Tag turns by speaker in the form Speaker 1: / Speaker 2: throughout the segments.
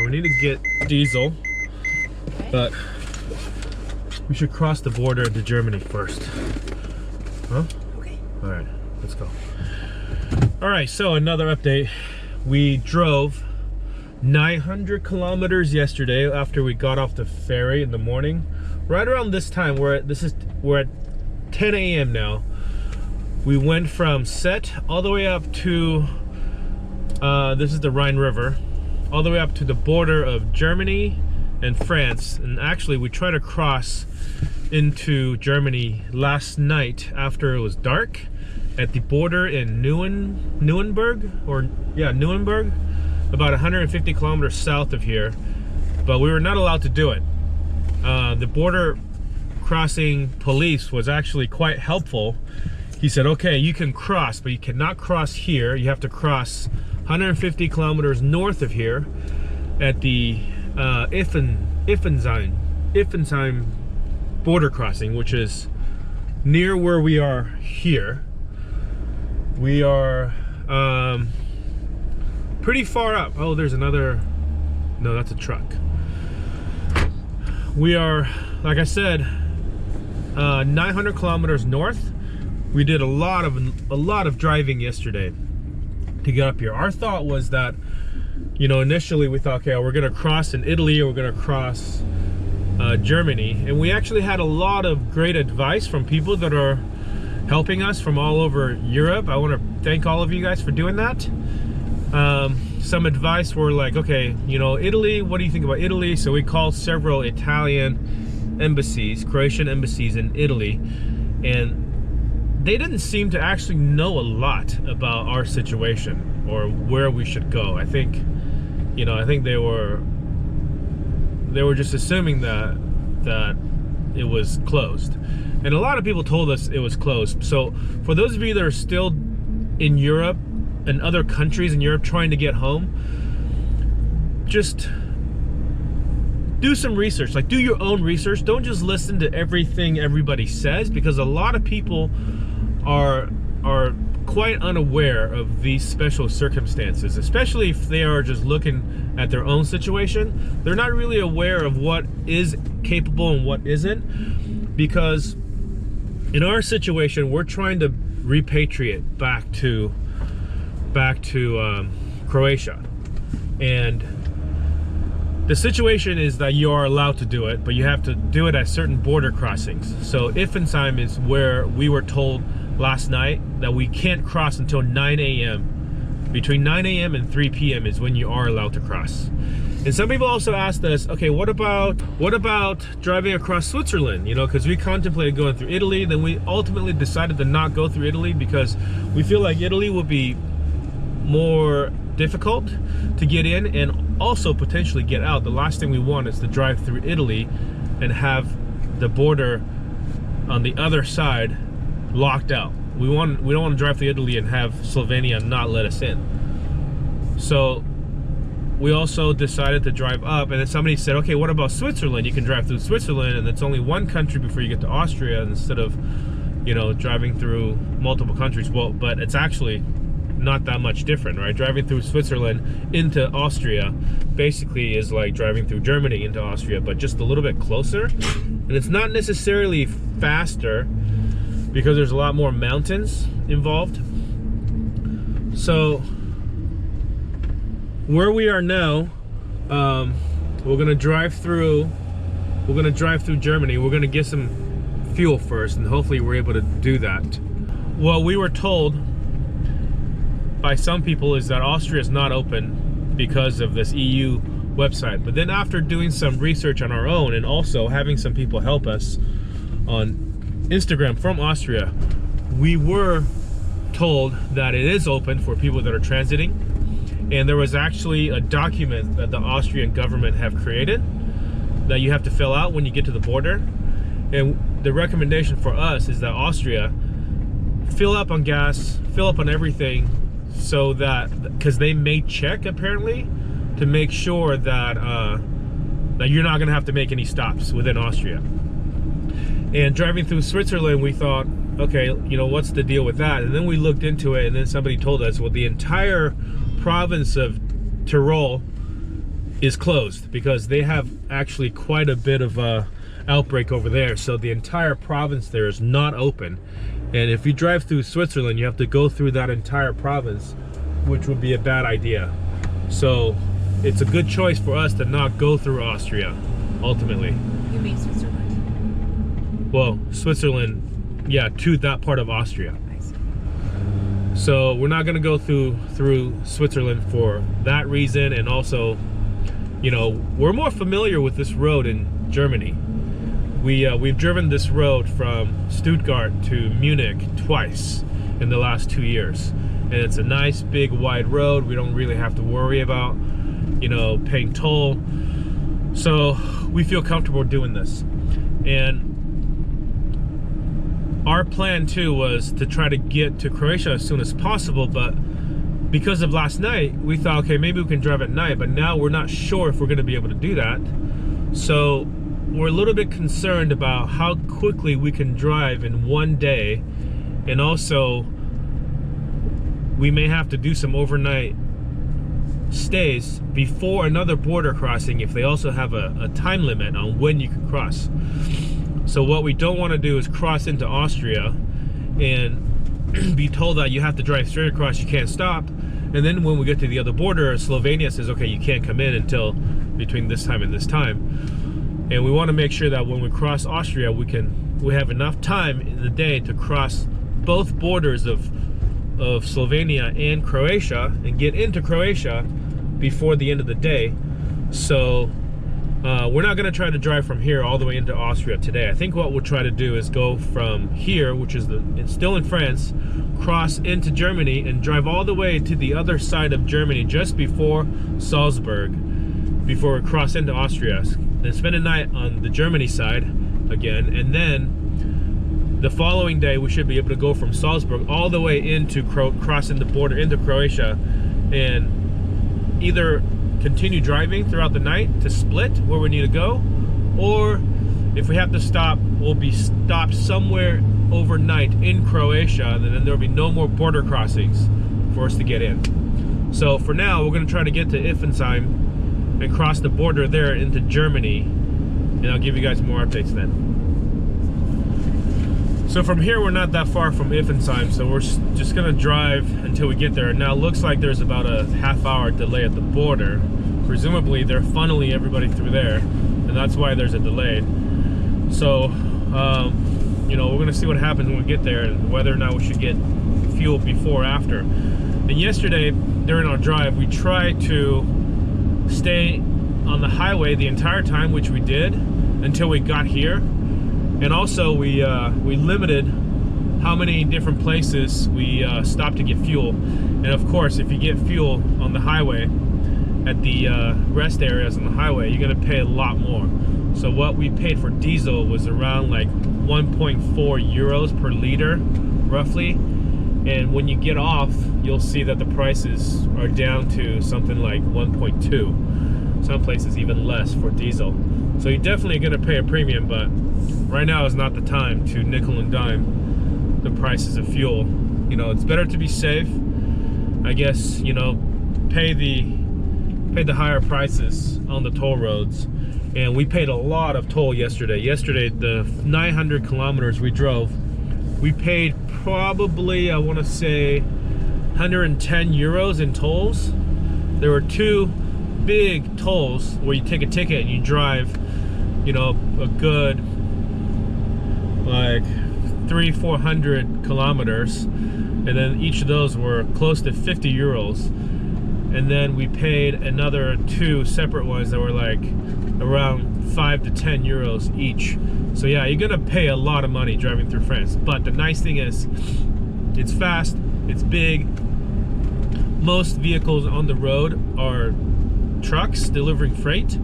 Speaker 1: We need to get diesel, but we should cross the border into Germany first. Huh?
Speaker 2: Okay.
Speaker 1: All right, let's go. All right, so another update. We drove 900 kilometers yesterday after we got off the ferry in the morning. Right around this time, we're at 10 a.m. now. We went from Sète all the way up to, this is the Rhine River, all the way up to the border of Germany and France. And actually, we tried to cross into Germany last night after it was dark at the border in Nuremberg, about 150 kilometers south of here, but we were not allowed to do it. The border crossing police was actually quite helpful. He said, okay, you can cross, but you cannot cross here. You have to cross 150 kilometers north of here at the Iffensheim border crossing, which is near where we are here. We are pretty far up. Oh, there's another, no, that's a truck. We are, like I said, 900 kilometers north. We did a lot of driving yesterday to get up here. Our thought was that, you know, initially we thought, okay, we're gonna cross in Italy or we're gonna cross Germany, and we actually had a lot of great advice from people that are helping us from all over Europe. I want to thank all of you guys for doing that. Some advice were like, okay, you know, Italy, what do you think about Italy? So we called several Italian embassies, Croatian embassies in Italy, and they didn't seem to actually know a lot about our situation or where we should go. I think, you know, I think they were just assuming that it was closed. And a lot of people told us it was closed. So for those of you that are still in Europe and other countries in Europe trying to get home, just do some research. Like, do your own research. Don't just listen to everything everybody says, because a lot of people are quite unaware of these special circumstances, especially if they are just looking at their own situation. They're not really aware of what is capable and what isn't, because in our situation, we're trying to repatriate back to Croatia, and the situation is that you are allowed to do it, but you have to do it at certain border crossings. So Iffensheim is where we were told last night that we can't cross until 9 a.m. Between 9 a.m. and 3 p.m. is when you are allowed to cross. And some people also asked us, okay, what about driving across Switzerland? You know, because we contemplated going through Italy, then we ultimately decided to not go through Italy because we feel like Italy would be more difficult to get in and also potentially get out. The last thing we want is to drive through Italy and have the border on the other side locked out. We don't want to drive through Italy and have Slovenia not let us in. So we also decided to drive up, and then somebody said, okay, what about Switzerland? You can drive through Switzerland, and it's only one country before you get to Austria instead of, you know, driving through multiple countries. Well, but it's actually not that much different, right? Driving through Switzerland into Austria basically is like driving through Germany into Austria, but just a little bit closer. And it's not necessarily faster because there's a lot more mountains involved. So where we are now, we're gonna drive through Germany. We're gonna get some fuel first, and hopefully we're able to do that. What we were told by some people is that Austria is not open because of this EU website. But then after doing some research on our own and also having some people help us on Instagram from Austria, we were told that it is open for people that are transiting. And there was actually a document that the Austrian government have created that you have to fill out when you get to the border. And the recommendation for us is that Austria fill up on gas, fill up on everything, so that, because they may check apparently to make sure that that you're not gonna have to make any stops within Austria. And driving through Switzerland, we thought, okay, you know, what's the deal with that? And then we looked into it, and then somebody told us, well, the entire province of Tyrol is closed because they have actually quite a bit of outbreak over there. So the entire province there is not open. And if you drive through Switzerland, you have to go through that entire province, which would be a bad idea. So it's a good choice for us to not go through Austria, ultimately.
Speaker 2: You mean Switzerland?
Speaker 1: Well, Switzerland, yeah, to that part of Austria.
Speaker 2: I see.
Speaker 1: So we're not gonna go through Switzerland for that reason, and also, you know, we're more familiar with this road in Germany. We've driven this road from Stuttgart to Munich twice in the last 2 years. And it's a nice big wide road. We don't really have to worry about, you know, paying toll. So we feel comfortable doing this. And our plan too was to try to get to Croatia as soon as possible, but because of last night, we thought, okay, maybe we can drive at night, but now we're not sure if we're gonna be able to do that. So we're a little bit concerned about how quickly we can drive in one day, and also we may have to do some overnight stays before another border crossing if they also have a time limit on when you can cross. So what we don't want to do is cross into Austria and be told that you have to drive straight across, you can't stop, and then when we get to the other border, Slovenia says, okay, you can't come in until between this time and this time. And we want to make sure that when we cross Austria, we have enough time in the day to cross both borders of Slovenia and Croatia and get into Croatia before the end of the day. So we're not going to try to drive from here all the way into Austria today. I think what we'll try to do is go from here, which is it's still in France, cross into Germany and drive all the way to the other side of Germany just before Salzburg, before we cross into Austria. Then spend a night on the Germany side again, and then the following day we should be able to go from Salzburg all the way into crossing the border into Croatia, and either continue driving throughout the night to Split where we need to go, or if we have to stop, we'll be stopped somewhere overnight in Croatia, and then there'll be no more border crossings for us to get in. So for now, we're going to try to get to Iffensheim and cross the border there into Germany, and I'll give you guys more updates then. So from here, we're not that far from Iffensheim, so we're just gonna drive until we get there. Now it looks like there's about a half-hour delay at the border. Presumably they're funneling everybody through there, and that's why there's a delay. So, you know, we're gonna see what happens when we get there and whether or not we should get fuel before or after. And yesterday, during our drive, we tried to stay on the highway the entire time, which we did until we got here. And also we limited how many different places we stopped to get fuel. And of course, if you get fuel on the highway at the rest areas on the highway, you're gonna pay a lot more. So what we paid for diesel was around like 1.4 euros per liter, roughly. And when you get off, you'll see that the prices are down to something like 1.2. Some places even less for diesel. So you're definitely gonna pay a premium, but right now is not the time to nickel and dime the prices of fuel. You know, it's better to be safe, I guess. You know, pay the higher prices on the toll roads. And we paid a lot of toll yesterday. Yesterday, the 900 kilometers we drove, we paid probably, I want to say, 110 euros in tolls. There were two big tolls where you take a ticket and you drive, you know, a good like 300-400 kilometers, and then each of those were close to 50 euros. And then we paid another two separate ones that were like around 5 to 10 euros each. So yeah, you're gonna pay a lot of money driving through France. But the nice thing is, it's fast, it's big. Most vehicles on the road are trucks delivering freight.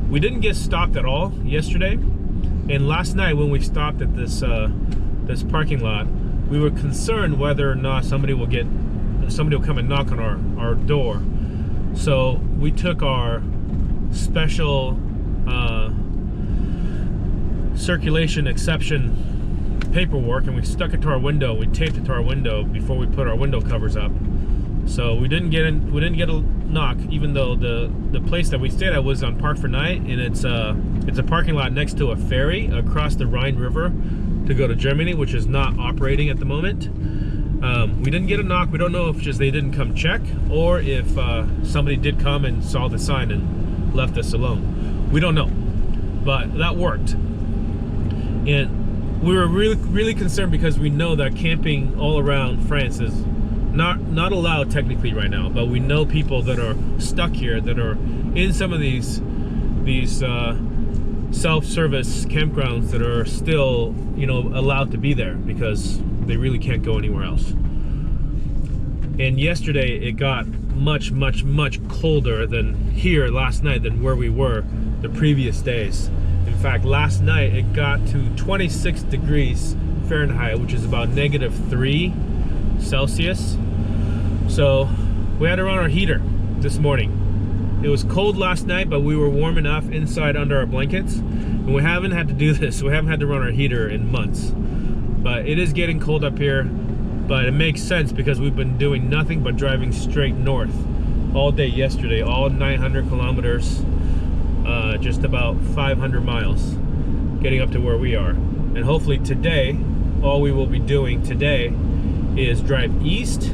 Speaker 1: We didn't get stopped at all yesterday. And last night when we stopped at this this parking lot, we were concerned whether or not somebody will come and knock on our door. So we took our special circulation exception paperwork and we stuck it to our window. We taped it to our window before we put our window covers up. So we didn't get a knock, even though the place that we stayed at was on Park for Night, and it's a parking lot next to a ferry across the Rhine River to go to Germany, which is not operating at the moment. We didn't get a knock. We don't know if just they didn't come check, or if somebody did come and saw the sign and left us alone. We don't know, but that worked. And we were really concerned because we know that camping all around France is not allowed technically right now, but we know people that are stuck here, that are in some of these self-service campgrounds that are still, you know, allowed to be there because they really can't go anywhere else. And yesterday it got much colder than here last night than where we were the previous days. In fact, last night it got to 26 degrees Fahrenheit, which is about -3 Celsius. So we had to run our heater this morning. It was cold last night, but we were warm enough inside under our blankets. And we haven't had to do this. We haven't had to run our heater in months. But it is getting cold up here. But it makes sense because we've been doing nothing but driving straight north all day yesterday, all 900 kilometers, just about 500 miles, getting up to where we are. And hopefully today, all we will be doing today is drive east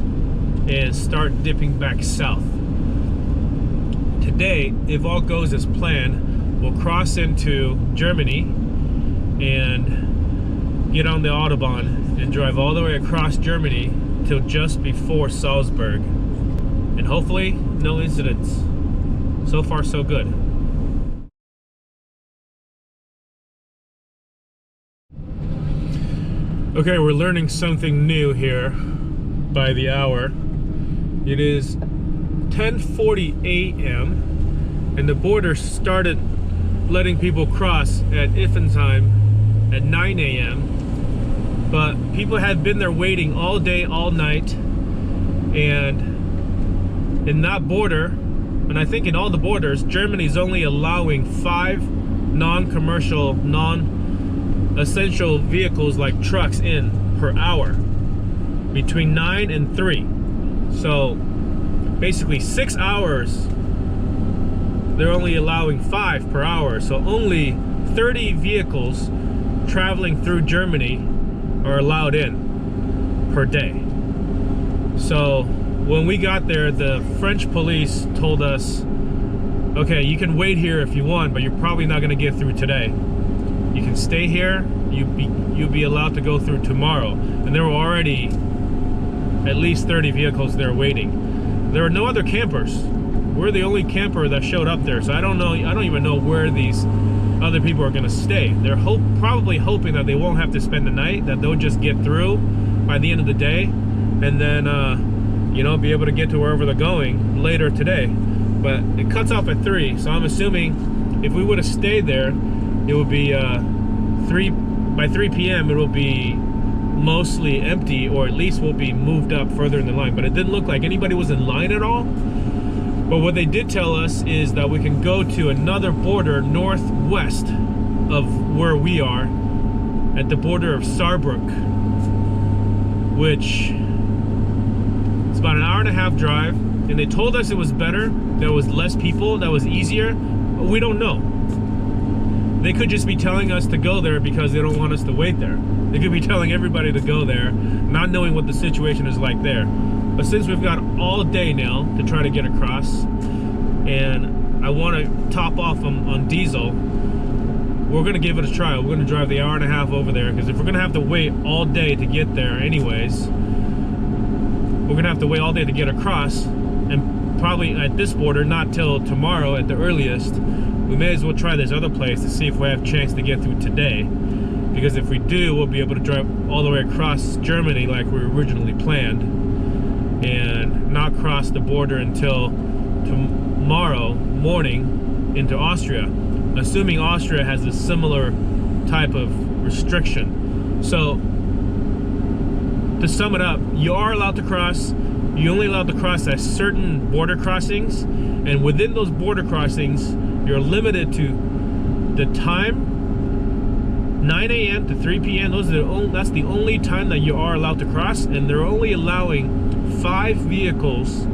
Speaker 1: and start dipping back south. Today, if all goes as planned, we'll cross into Germany and get on the Autobahn and drive all the way across Germany till just before Salzburg. And hopefully, no incidents. So far, so good. Okay, we're learning something new here by the hour. It is 10:40 a.m. and the border started letting people cross at Iffensheim at 9 a.m. But people had been there waiting all day, all night, and in that border, and I think in all the borders, Germany's only allowing 5 non-commercial, non-essential vehicles like trucks in per hour between 9 and 3. So basically 6 hours, they're only allowing 5 per hour. So only 30 vehicles traveling through Germany are allowed in per day. So when we got there, the French police told us, okay, you can wait here if you want, but you're probably not going to get through today. You can stay here, you'll be allowed to go through tomorrow. And there were already at least 30 vehicles there waiting. There were no other campers. We're the only camper that showed up there, so I don't even know where these other people are going to stay. They're probably hoping that they won't have to spend the night, that they'll just get through by the end of the day, and then you know, be able to get to wherever they're going later today. But it cuts off at 3, so I'm assuming if we would have stayed there, it would be by 3 p.m. it will be mostly empty, or at least will be moved up further in the line. But it didn't look like anybody was in line at all. But what they did tell us is that we can go to another border northwest of where we are, at the border of Saarbrück, which is about an hour-and-a-half drive. And they told us it was better, there was less people, that was easier. But we don't know. They could just be telling us to go there because they don't want us to wait there. They could be telling everybody to go there, not knowing what the situation is like there. But since we've got all day now to try to get across, and I want to top off on diesel, we're going to give it a try. We're going to drive the hour-and-a-half over there, because if we're going to have to wait all day to get there anyways, we're going to have to wait all day to get across, and probably at this border not till tomorrow at the earliest. We may as well try this other place to see if we have a chance to get through today, because if we do, we'll be able to drive all the way across Germany like we originally planned, and not cross the border until tomorrow morning into Austria, assuming Austria has a similar type of restriction. So to sum it up, you are allowed to cross. You're only allowed to cross at certain border crossings, and within those border crossings, you're limited to the time, 9 a.m. to 3 p.m. That's the only time that you are allowed to cross, and they're only allowing 5 vehicles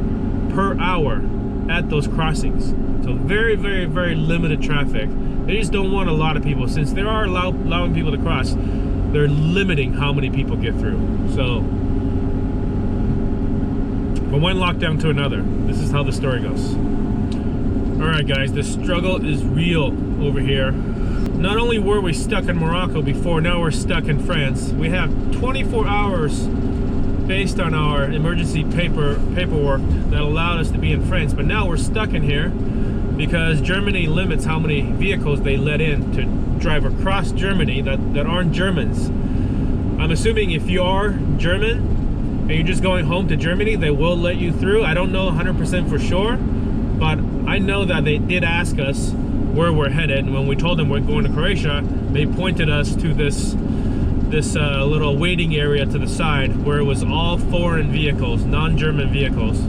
Speaker 1: per hour at those crossings. So very, very, very limited traffic. They just don't want a lot of people. Since they are allowing people to cross, they're limiting how many people get through. So from one lockdown to another, this is how the story goes. All right, guys, the struggle is real over here. Not only were we stuck in Morocco before, now we're stuck in France. We have 24 hours based on our emergency paperwork that allowed us to be in France, but now we're stuck in here because Germany limits how many vehicles they let in to drive across Germany that aren't Germans. I'm assuming if you are German and you're just going home to Germany, they will let you through. I don't know 100% for sure, but I know that they did ask us where we're headed, and when we told them we're going to Croatia, they pointed us to this little waiting area to the side where it was all foreign vehicles, non-German vehicles,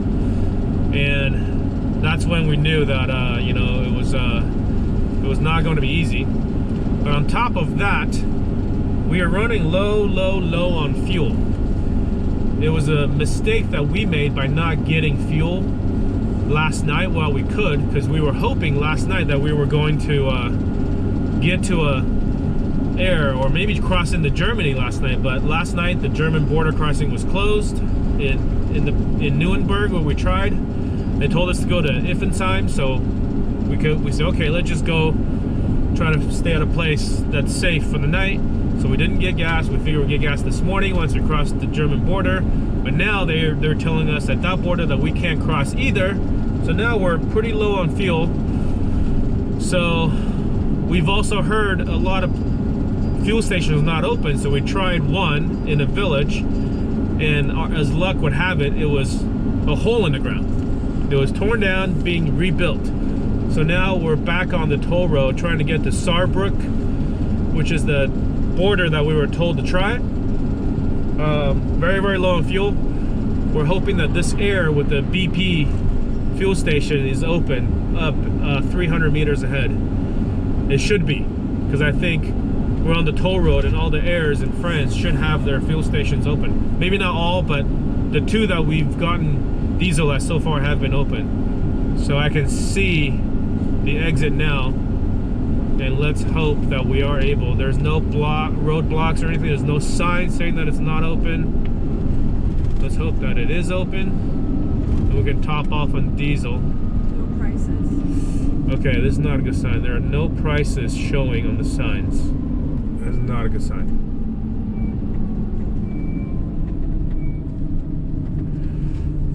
Speaker 1: and that's when we knew that you know, it was not going to be easy. But on top of that, we are running low on fuel. It was a mistake that we made by not getting fuel last night while we could, because we were hoping last night that we were going to get to a air or maybe cross into Germany last night. But last night the German border crossing was closed in Nuremberg where we tried. They told us to go to Iffensheim, so we said, okay, let's just go try to stay at a place that's safe for the night. So we didn't get gas. We figured we'd get gas this morning once we crossed the German border, but now they're telling us at that border that we can't cross either. So now we're pretty low on fuel. So we've also heard a lot of fuel stations not open, so we tried one in a village, and as luck would have it, it was a hole in the ground. It was torn down, being rebuilt. So now we're back on the toll road trying to get to Saarbrück, which is the border that we were told to try. Very, very low on fuel. We're hoping that this air with the BP fuel station is open up 300 meters ahead. It should be, because I think we're on the toll road and all the airs in France should have their fuel stations open. Maybe not all, but the 2 that we've gotten diesel at so far have been open. So I can see the exit now, and let's hope that we are able. There's no roadblocks or anything. There's no sign saying that it's not open. Let's hope that it is open, and we can top off on diesel.
Speaker 2: No prices.
Speaker 1: Okay, this is not a good sign. There are no prices showing on the signs. That's not a good sign.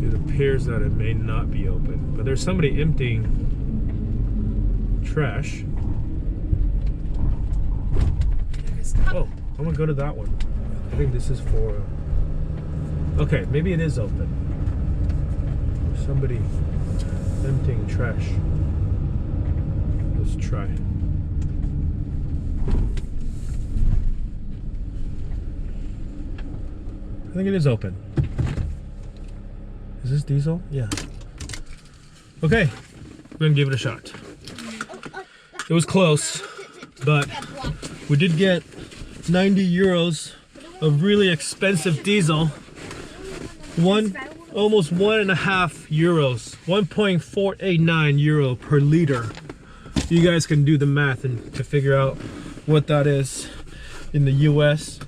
Speaker 1: It appears that it may not be open, but there's somebody emptying trash. Oh, I'm gonna go to that one. I think this is for... Okay, maybe it is open. Somebody emptying trash. Let's try. I think it is open. Is this diesel? Yeah. Okay, we're gonna give it a shot. It was close, but we did get 90 euros of really expensive diesel. Almost 1.5 euros, 1.489 euro per liter. You guys can do the math and to figure out what that is in the US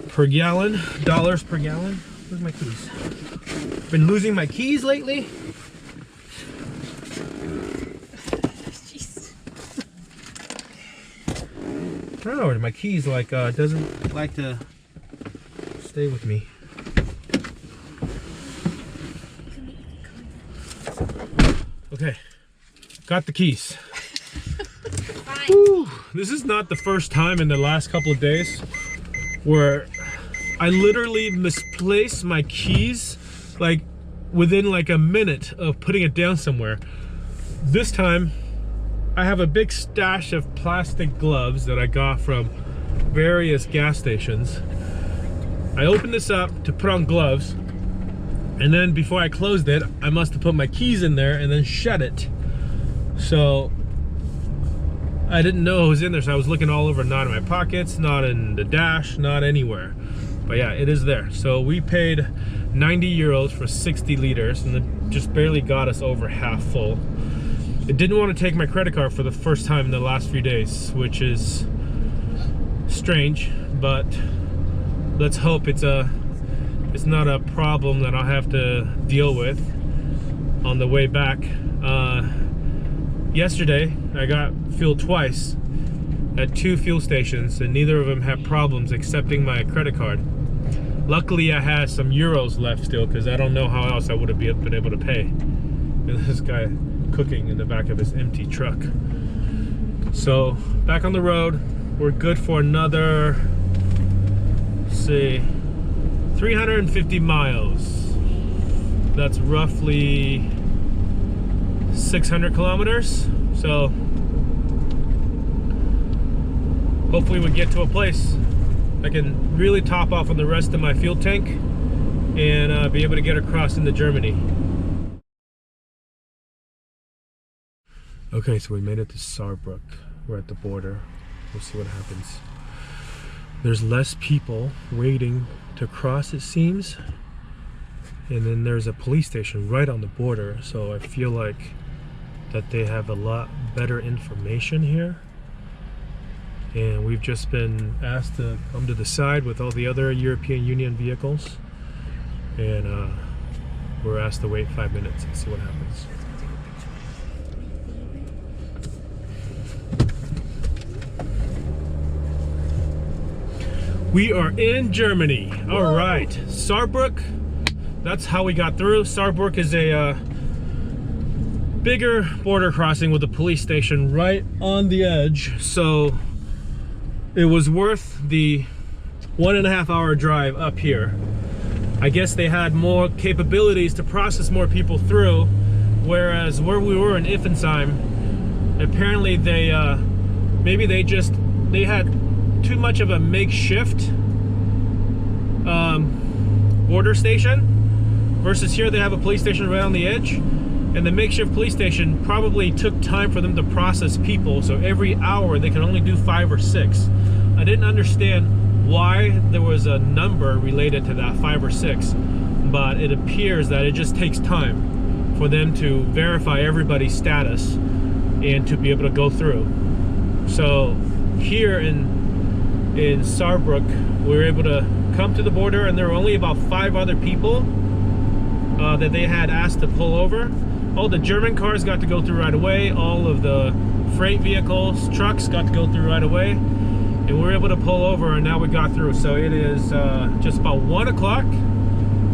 Speaker 1: per gallon, dollars per gallon. Where's my keys? Been losing my keys lately. I don't know, my keys like doesn't like to stay with me. Okay, got the keys. Whew. This is not the first time in the last couple of days where I literally misplaced my keys like within like a minute of putting it down somewhere. This time I have a big stash of plastic gloves that I got from various gas stations. I opened this up to put on gloves, and then before I closed it, I must have put my keys in there and then shut it. So I didn't know it was in there, so I was looking all over, not in my pockets, not in the dash, not anywhere. But yeah, it is there. So we paid 90 euros for 60 liters, and it just barely got us over half full. It didn't want to take my credit card for the first time in the last few days, which is strange, but let's hope it's not a problem that I'll have to deal with on the way back. Yesterday I got fuel twice at 2 fuel stations, and neither of them had problems accepting my credit card. Luckily I had some euros left still, because I don't know how else I would have been able to pay. And this guy cooking in the back of his empty truck. So back on the road, we're good for another, let's see, 350 miles. That's roughly 600 kilometers. So hopefully we get to a place I can really top off on the rest of my fuel tank and be able to get across into Germany. Okay, so we made it to Saarbrück. We're at the border. We'll see what happens. There's less people waiting to cross, it seems. And then there's a police station right on the border, so I feel like that they have a lot better information here. And we've just been asked to come to the side with all the other European Union vehicles, and we're asked to wait 5 minutes and see what happens. We are in Germany. All right, Saarbrück. That's how we got through. Saarbrück is a bigger border crossing with a police station right on the edge. So it was worth the 1.5 hour drive up here. I guess they had more capabilities to process more people through, whereas where we were in Iffensheim, apparently they had too much of a makeshift border station, versus here they have a police station right on the edge, and the makeshift police station probably took time for them to process people, so every hour they can only do 5 or 6. I didn't understand why there was a number related to that 5 or 6, but it appears that it just takes time for them to verify everybody's status and to be able to go through. So here in Saarbrück, we were able to come to the border, and there were only about 5 other people that they had asked to pull over. All the German cars got to go through right away. All of the freight vehicles, trucks got to go through right away. And we were able to pull over, and now we got through. So it is just about 1 o'clock.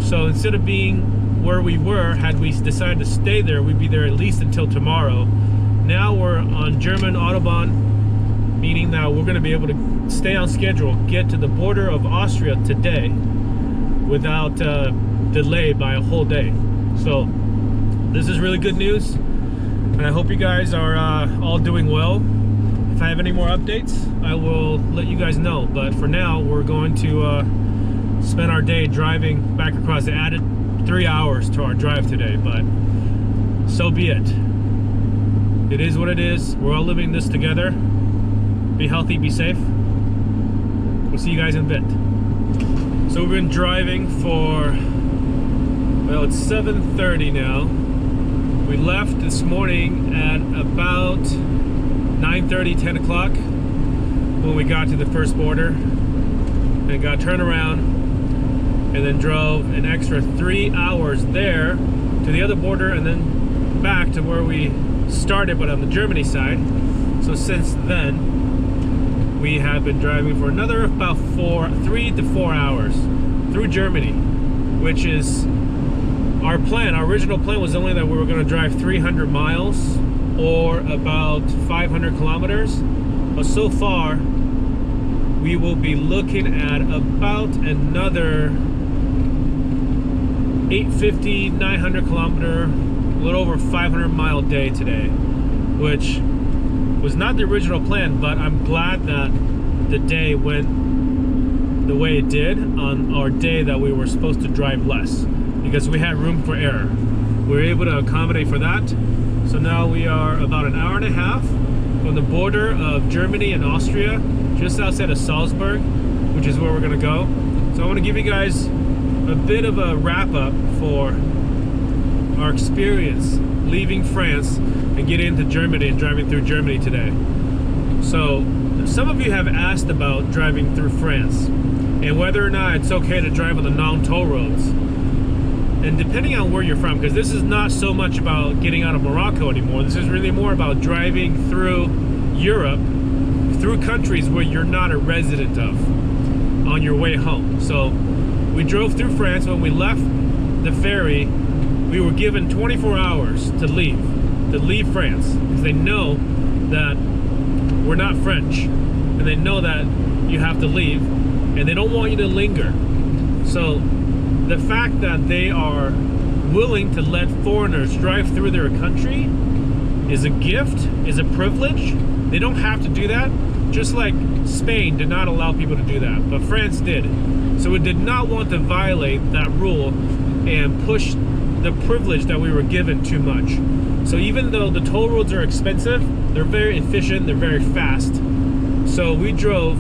Speaker 1: So instead of being where we were, had we decided to stay there, we'd be there at least until tomorrow. Now we're on German Autobahn, meaning that we're going to be able to stay on schedule, get to the border of Austria today without delay by a whole day. So this is really good news, and I hope you guys are all doing well. If I have any more updates, I will let you guys know, but for now we're going to spend our day driving back across. They added 3 hours to our drive today, but so be it. It is what it is. We're all living this together. Be healthy, be safe. We'll see you guys in a bit. So we've been driving for, well, it's 7:30 now. We left this morning at about 9:30, 10 o'clock when we got to the first border, and got turned around and then drove an extra 3 hours there to the other border, and then back to where we started, but on the Germany side. So since then we have been driving for another about 3 to 4 hours through Germany, which is our plan. Our original plan was only that we were going to drive 300 miles or about 500 kilometers, but so far we will be looking at about another 850, 900 kilometer, a little over 500 mile day today, which was not the original plan, but I'm glad that the day went the way it did on our day that we were supposed to drive less, because we had room for error. We were able to accommodate for that. So now we are about an hour and a half from the border of Germany and Austria, just outside of Salzburg, which is where we're gonna go. So I want to give you guys a bit of a wrap up for our experience leaving France and getting into Germany and driving through Germany today. So some of you have asked about driving through France and whether or not it's okay to drive on the non-toll roads. And depending on where you're from, because this is not so much about getting out of Morocco anymore, this is really more about driving through Europe, through countries where you're not a resident of on your way home. So we drove through France. When we left the ferry, we were given 24 hours to leave France, because they know that we're not French, and they know that you have to leave, and they don't want you to linger. So the fact that they are willing to let foreigners drive through their country is a gift, is a privilege. They don't have to do that, just like Spain did not allow people to do that, but France did. So it did not want to violate that rule and push the privilege that we were given too much. So even though the toll roads are expensive, they're very efficient, they're very fast. So we drove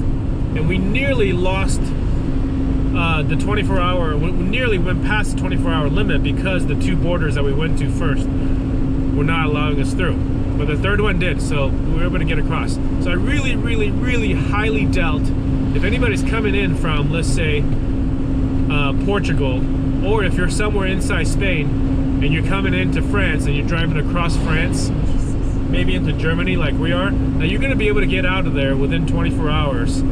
Speaker 1: and we nearly lost the 24-hour, we nearly went past the 24-hour limit because the two borders that we went to first were not allowing us through. But the third one did, so we were able to get across. So I really, really, really highly doubt if anybody's coming in from, let's say, Portugal, or if you're somewhere inside Spain and you're coming into France and you're driving across France, maybe into Germany like we are, now you're going to be able to get out of there within 24 hours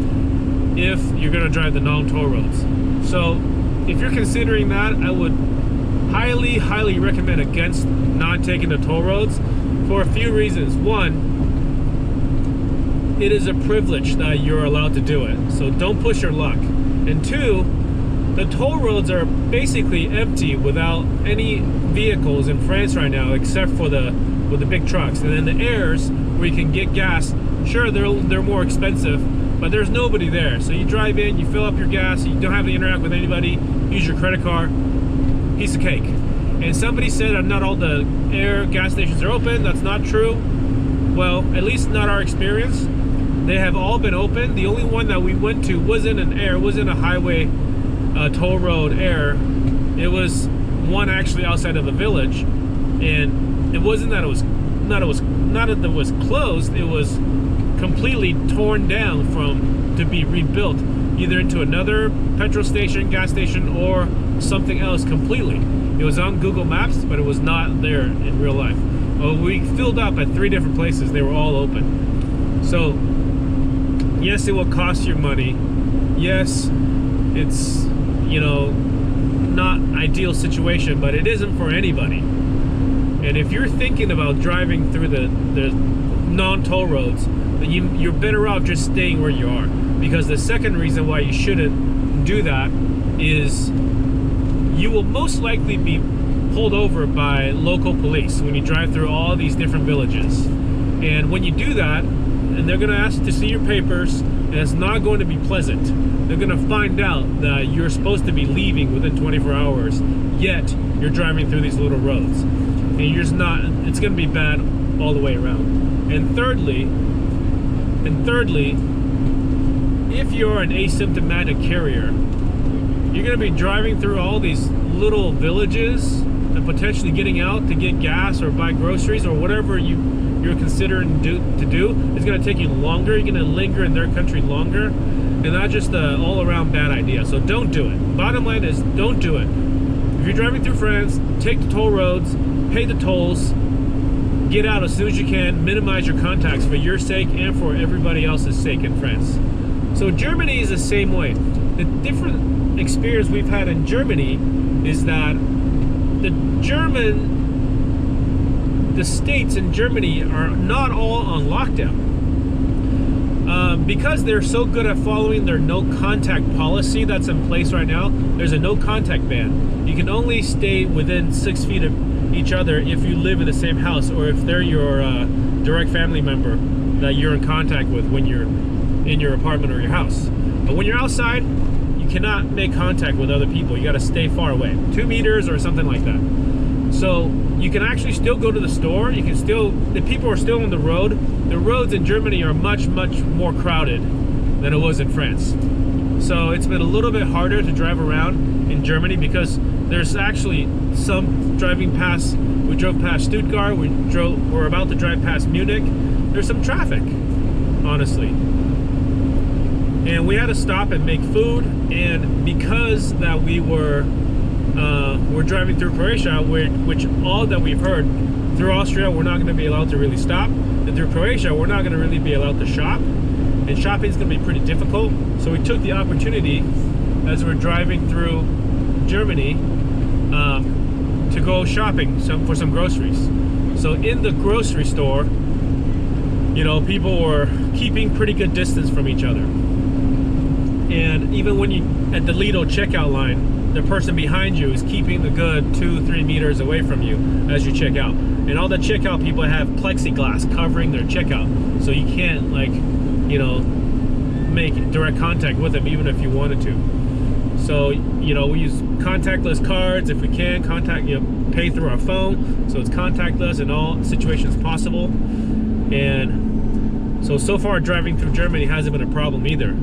Speaker 1: if you're going to drive the non-toll roads. So if you're considering that, I would highly, highly recommend against not taking the toll roads for a few reasons. One, it is a privilege that you're allowed to do it, so don't push your luck. And two, the toll roads are basically empty without any vehicles in France right now, except for the big trucks. And then the airs where you can get gas, sure, they're more expensive, but there's nobody there. So you drive in, you fill up your gas, you don't have to interact with anybody, use your credit card, piece of cake. And somebody said that not all the air gas stations are open. That's not true. Well, at least not our experience. They have all been open. The only one that we went to wasn't an air, wasn't a highway toll road air. It was one actually outside of the village, and it wasn't that it was not that it was closed. It was completely torn down to be rebuilt, either into another petrol station, gas station, or something else completely. It was on Google Maps, but it was not there in real life. Well, we filled up at 3 different places. They were all open. So yes, it will cost you money. Yes, it's, not ideal situation, but it isn't for anybody. And if you're thinking about driving through the non-toll roads, then you're better off just staying where you are. Because the second reason why you shouldn't do that is you will most likely be pulled over by local police when you drive through all these different villages. And when you do that, and they're going to ask to see your papers, and it's not going to be pleasant. They're going to find out that you're supposed to be leaving within 24 hours, yet you're driving through these little roads. And you're just not, it's going to be bad all the way around. And thirdly, if you're an asymptomatic carrier, you're going to be driving through all these little villages and potentially getting out to get gas or buy groceries or whatever you're considering to do. It's going to take you longer. You're going to linger in their country longer, and that's just an all-around bad idea. So don't do it. Bottom line is, don't do it. If you're driving through France, take the toll roads, pay the tolls, get out as soon as you can, minimize your contacts for your sake and for everybody else's sake in France. So Germany is the same way. The different experience we've had in Germany is that the states in Germany are not all on lockdown. Because they're so good at following their no contact policy that's in place right now, there's a no contact ban. You can only stay within 6 feet of each other if you live in the same house, or if they're your direct family member that you're in contact with when you're in your apartment or your house. But when you're outside, you cannot make contact with other people. You got to stay far away, 2 meters or something like that. So you can actually still go to the store. You can still, the people are still on the road. The roads in Germany are much, much more crowded than it was in France. So it's been a little bit harder to drive around in Germany because there's actually some driving past. We drove past Stuttgart. We're about to drive past Munich. There's some traffic, honestly. And we had to stop and make food. And because that we're driving through Croatia, which all that we've heard, through Austria we're not going to be allowed to really stop, and through Croatia we're not going to really be allowed to shop, and shopping is going to be pretty difficult. So we took the opportunity as we're driving through Germany to go shopping for some groceries. So in the grocery store, you know, people were keeping pretty good distance from each other. And even when you at the Lidl checkout line, the person behind you is keeping the good 2-3 meters away from you as you check out. And all the checkout people have plexiglass covering their checkout, so you can't, like, you know, make direct contact with them even if you wanted to. So, you know, we use contactless cards if we can, pay through our phone, so it's contactless in all situations possible. And so far driving through Germany hasn't been a problem either.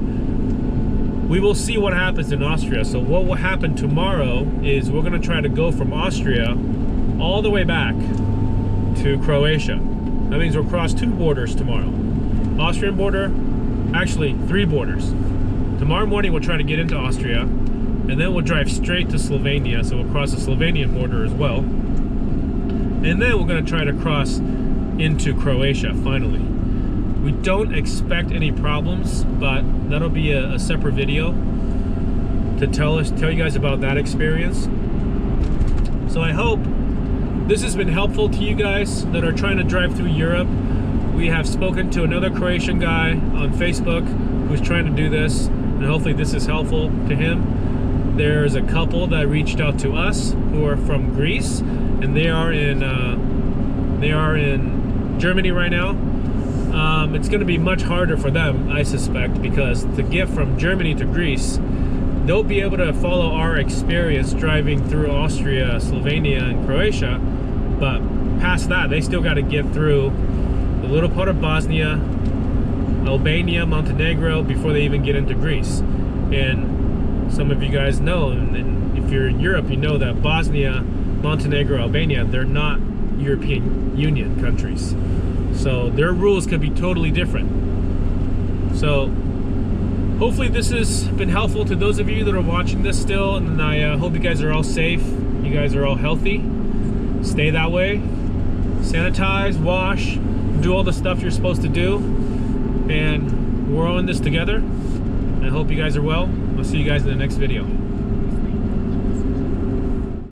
Speaker 1: We will see what happens in Austria. So what will happen tomorrow is we're going to try to go from Austria all the way back to Croatia. That means we'll cross 2 borders tomorrow. Austrian border, actually 3 borders. Tomorrow morning we'll try to get into Austria, and then we'll drive straight to Slovenia, so we'll cross the Slovenian border as well. And then we're going to try to cross into Croatia finally. We don't expect any problems, but that'll be a separate video to tell you guys about that experience. So I hope this has been helpful to you guys that are trying to drive through Europe. We have spoken to another Croatian guy on Facebook who's trying to do this, and hopefully this is helpful to him. There's a couple that reached out to us who are from Greece, and they are in Germany right now. It's going to be much harder for them, I suspect, because to get from Germany to Greece, they'll be able to follow our experience driving through Austria, Slovenia, and Croatia, but past that, they still got to get through the little part of Bosnia, Albania, Montenegro, before they even get into Greece. And some of you guys know, and if you're in Europe, you know that Bosnia, Montenegro, Albania, they're not European Union countries. So their rules could be totally different. So hopefully this has been helpful to those of you that are watching this still, and I hope you guys are all safe. You guys are all healthy. Stay that way. Sanitize, wash, do all the stuff you're supposed to do. And we're all in this together. I hope you guys are well. I'll see you guys in the next video.